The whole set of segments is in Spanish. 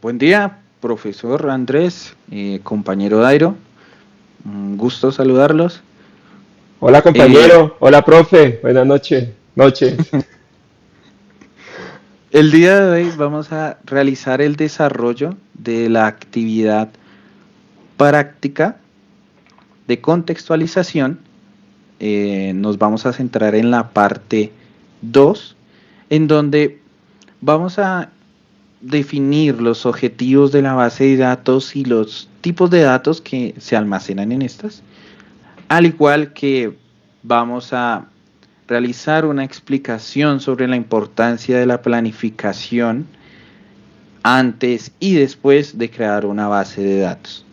Buen día, profesor Andrés, compañero Dairo. Un gusto saludarlos. Hola Eh, compañero, hola profe, buenas noches. el día de hoy vamos a realizar el desarrollo de la actividad práctica de contextualización. Nos vamos a centrar en la parte 2, en donde vamos a definir los objetivos de la base de datos y los tipos de datos que se almacenan en estas. Al igual que vamos a realizar una explicación sobre la importancia de la planificación antes y después de crear una base de datos.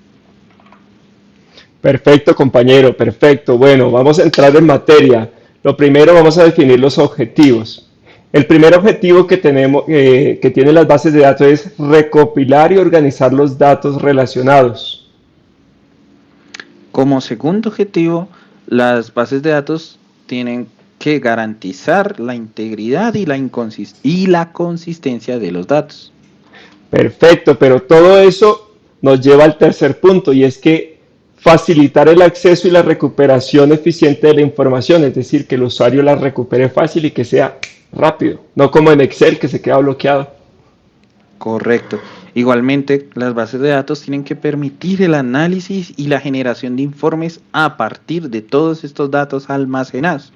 Perfecto compañero, perfecto. Bueno, vamos a entrar en materia. Lo primero vamos a definir los objetivos. El primer objetivo que tenemos, que tienen las bases de datos es recopilar y organizar los datos relacionados. Como segundo objetivo, las bases de datos tienen que garantizar la integridad y la consistencia de los datos. Perfecto, pero todo eso nos lleva al tercer punto y es que facilitar el acceso y la recuperación eficiente de la información, es decir, que el usuario la recupere fácil y que sea rápido, no como en Excel que se queda bloqueado. Correcto. Igualmente, las bases de datos tienen que permitir el análisis y la generación de informes a partir de todos estos datos almacenados.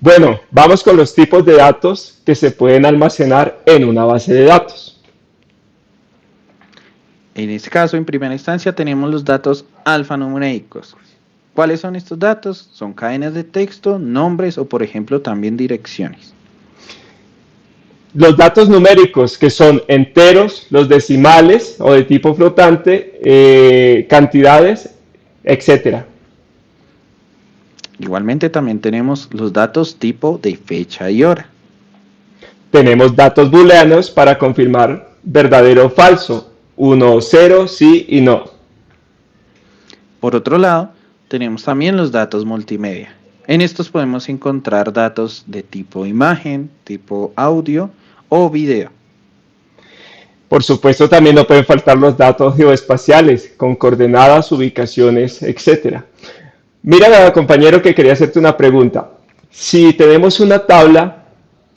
Bueno, vamos con los tipos de datos que se pueden almacenar en una base de datos. En este caso, en primera instancia, tenemos los datos alfanuméricos. ¿Cuáles son estos datos? Son cadenas de texto, nombres o, por ejemplo, también direcciones. Los datos numéricos, que son enteros, los decimales o de tipo flotante, cantidades, etcétera. Igualmente, también tenemos los datos tipo de fecha y hora. Tenemos datos booleanos para confirmar verdadero o falso, 1, 0, sí y no. Por otro lado, tenemos también los datos multimedia. En estos podemos encontrar datos de tipo imagen, tipo audio o video. Por supuesto, también no pueden faltar los datos geoespaciales, con coordenadas, ubicaciones, etcétera. Mira, compañero, que quería hacerte una pregunta. Si tenemos una tabla,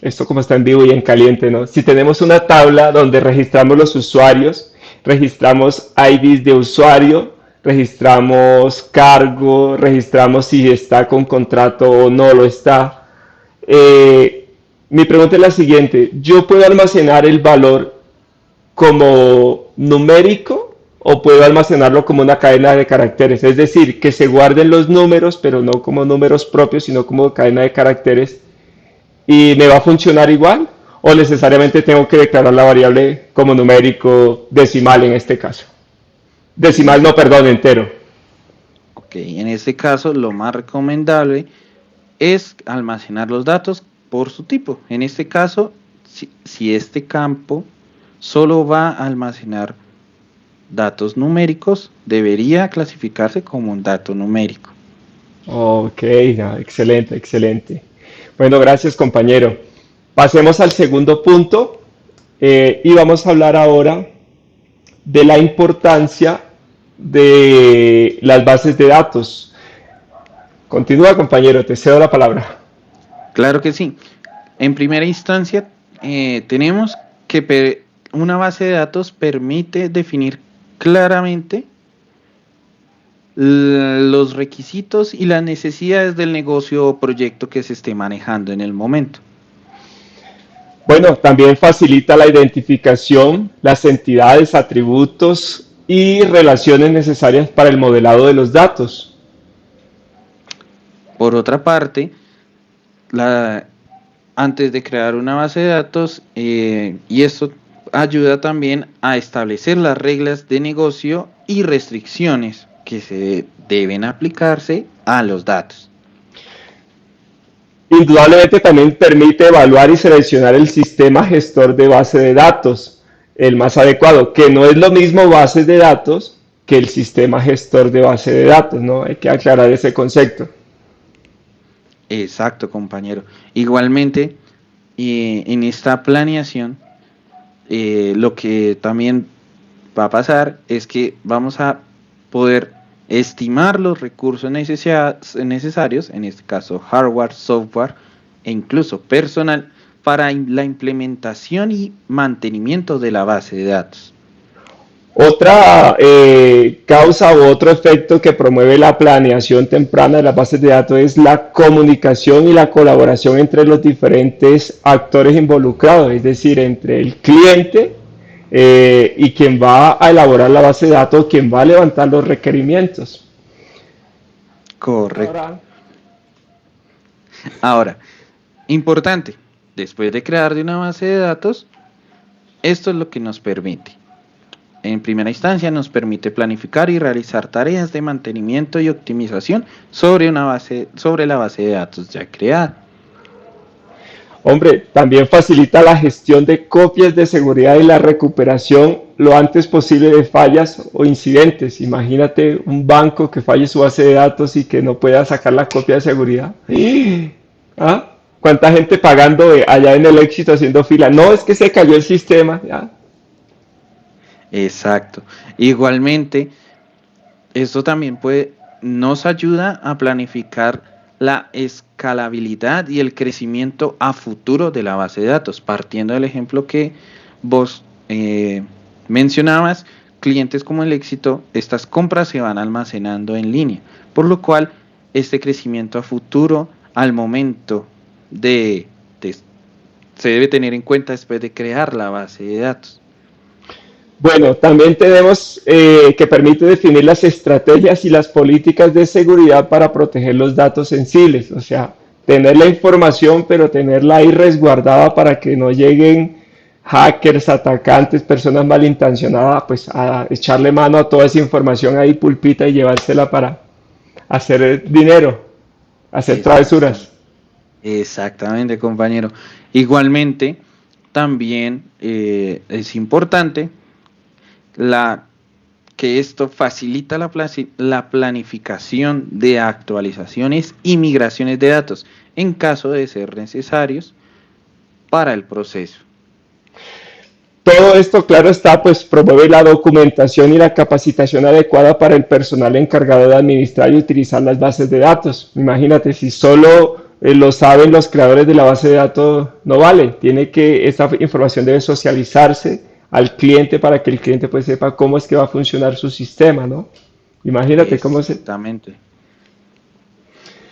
esto como está en vivo y en caliente, ¿no? Si tenemos una tabla donde registramos los usuarios, registramos IDs de usuario, registramos cargo, registramos si está con contrato o no lo está. Mi pregunta es la siguiente, ¿yo puedo almacenar el valor como numérico o puedo almacenarlo como una cadena de caracteres? Es decir, que se guarden los números, pero no como números propios, sino como cadena de caracteres. ¿Y me va a funcionar igual? ¿O necesariamente tengo que declarar la variable como numérico decimal en este caso? En Decimal este no, caso, perdón, entero. okay, en este caso lo más recomendable es almacenar los datos por su tipo. En este caso, si este campo solo va a almacenar datos numéricos, debería clasificarse como un dato numérico. Ok, no, excelente, excelente. Bueno, gracias compañero. Pasemos al segundo punto y vamos a hablar ahora de la importancia de las bases de datos. Continúa compañero, te cedo la palabra. Claro que sí. En primera instancia, tenemos que una base de datos permite definir claramente los requisitos y las necesidades del negocio o proyecto que se esté manejando en el momento. Bueno, también facilita la identificación, las entidades, atributos y relaciones necesarias para el modelado de los datos. Por otra parte, la, antes de crear una base de datos, y esto ayuda también a establecer las reglas de negocio y restricciones que se deben aplicarse a los datos. Indudablemente también permite evaluar y seleccionar el sistema gestor de base de datos, el más adecuado, que no es lo mismo bases de datos que el sistema gestor de base de datos, ¿no? Hay que aclarar ese concepto. Exacto, compañero. Igualmente, en esta planeación Lo que también va a pasar es que vamos a poder estimar los recursos necesarios, en este caso hardware, software e incluso personal, para la implementación y mantenimiento de la base de datos. Otra causa u otro efecto que promueve la planeación temprana de las bases de datos es la comunicación y la colaboración entre los diferentes actores involucrados, es decir, entre el cliente y quien va a elaborar la base de datos, quien va a levantar los requerimientos. Correcto. Ahora, importante, después de crear de una base de datos, esto es lo que nos permite. En primera instancia nos permite planificar y realizar tareas de mantenimiento y optimización sobre la base de datos ya creada. Hombre, también facilita la gestión de copias de seguridad y la recuperación lo antes posible de fallas o incidentes. Imagínate un banco que falle su base de datos y que no pueda sacar la copia de seguridad. ¿Ah? ¿Cuánta gente pagando allá en el Éxito haciendo fila? No, es que se cayó el sistema. ¿Ya? Exacto. Igualmente, esto también nos ayuda a planificar la escalabilidad y el crecimiento a futuro de la base de datos, partiendo del ejemplo que vos mencionabas, clientes como el Éxito, estas compras se van almacenando en línea, por lo cual este crecimiento a futuro al momento se debe tener en cuenta después de crear la base de datos. Bueno, también tenemos que permite definir las estrategias y las políticas de seguridad para proteger los datos sensibles, o sea, tener la información, pero tenerla ahí resguardada para que no lleguen hackers, atacantes, personas malintencionadas, pues a echarle mano a toda esa información ahí pulpita y llevársela para hacer dinero, hacer travesuras. Exactamente, compañero. Igualmente, también es importante que esto facilita la planificación de actualizaciones y migraciones de datos en caso de ser necesarios para el proceso. Todo esto, claro está, pues promueve la documentación y la capacitación adecuada para el personal encargado de administrar y utilizar las bases de datos. Imagínate, si solo lo saben los creadores de la base de datos, no vale. Esta información debe socializarse al cliente para que el cliente pues sepa cómo es que va a funcionar su sistema, ¿no? Imagínate cómo se... Exactamente.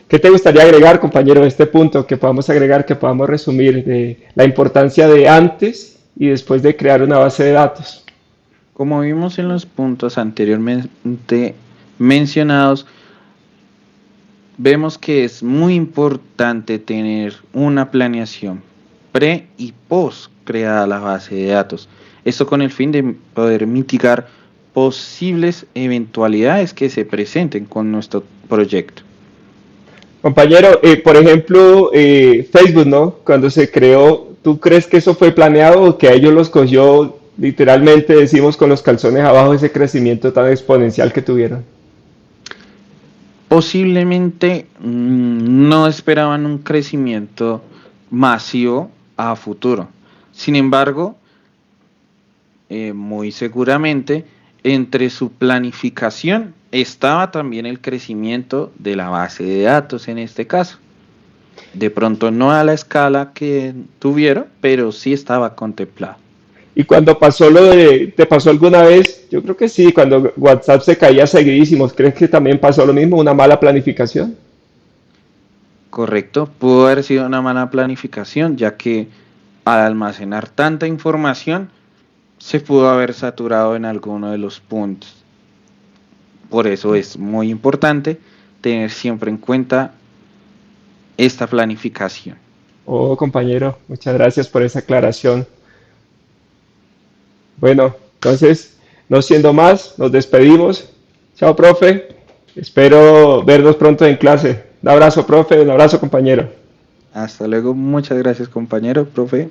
¿Qué te gustaría agregar, compañero, a este punto que podamos agregar, que podamos resumir de la importancia de antes y después de crear una base de datos? Como vimos en los puntos anteriormente mencionados, vemos que es muy importante tener una planeación pre y post creada la base de datos. Esto con el fin de poder mitigar posibles eventualidades que se presenten con nuestro proyecto. Compañero, por ejemplo, Facebook, ¿no? Cuando se creó, ¿tú crees que eso fue planeado o que a ellos los cogió, literalmente decimos, con los calzones abajo ese crecimiento tan exponencial que tuvieron? Posiblemente no esperaban un crecimiento masivo a futuro. Sin embargo, muy seguramente entre su planificación estaba también el crecimiento de la base de datos en este caso. De pronto no a la escala que tuvieron, pero sí estaba contemplado. Y cuando pasó ¿te pasó alguna vez? Yo creo que sí, cuando WhatsApp se caía seguidísimos, ¿crees que también pasó lo mismo, una mala planificación? Correcto, pudo haber sido una mala planificación, ya que al almacenar tanta información, se pudo haber saturado en alguno de los puntos. Por eso es muy importante tener siempre en cuenta esta planificación. Oh, compañero, muchas gracias por esa aclaración. Bueno, entonces, no siendo más, nos despedimos. Chao, profe. Espero vernos pronto en clase. Un abrazo, profe. Un abrazo, compañero. Hasta luego. Muchas gracias, compañero, profe.